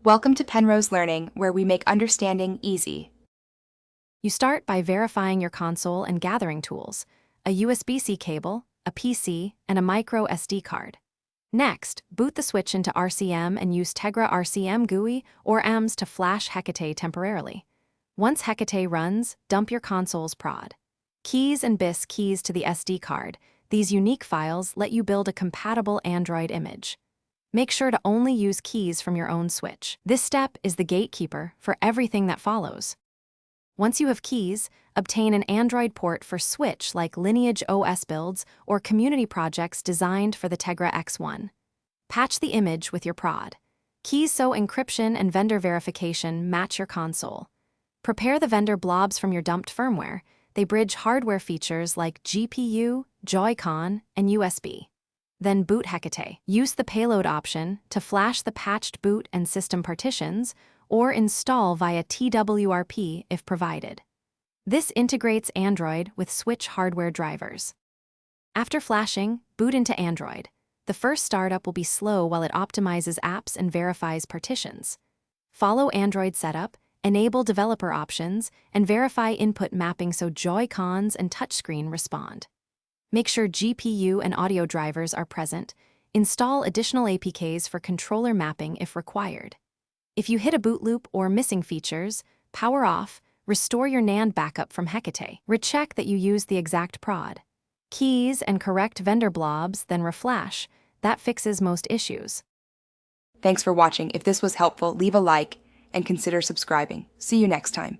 Welcome to Penrose Learning, where we make understanding easy. You start by verifying your console and gathering tools, a USB-C cable, a PC, and a micro SD card. Next, boot the switch into RCM and use Tegra RCM GUI or AMS to flash Hecate temporarily. Once Hecate runs, dump your console's prod. Keys and BIS keys to the SD card. These unique files let you build a compatible Android image. Make sure to only use keys from your own switch. This step is the gatekeeper for everything that follows. Once you have keys, obtain an Android port for Switch like Lineage OS builds or community projects designed for the Tegra X1. Patch the image with your prod. Keys so encryption and vendor verification match your console. Prepare the vendor blobs from your dumped firmware. They bridge hardware features like GPU, Joy-Con, and USB. Then boot Hecate. Use the payload option to flash the patched boot and system partitions, or install via TWRP if provided. This integrates Android with Switch hardware drivers. After flashing, boot into Android. The first startup will be slow while it optimizes apps and verifies partitions. Follow Android setup, enable developer options, and verify input mapping so Joy-Cons and touchscreen respond. Make sure GPU and audio drivers are present. Install additional APKs for controller mapping if required. If you hit a boot loop or missing features, power off, restore your NAND backup from Hecate. Recheck that you use the exact prod. Keys and correct vendor blobs, then reflash. That fixes most issues. Thanks for watching. If this was helpful, leave a like and consider subscribing. See you next time.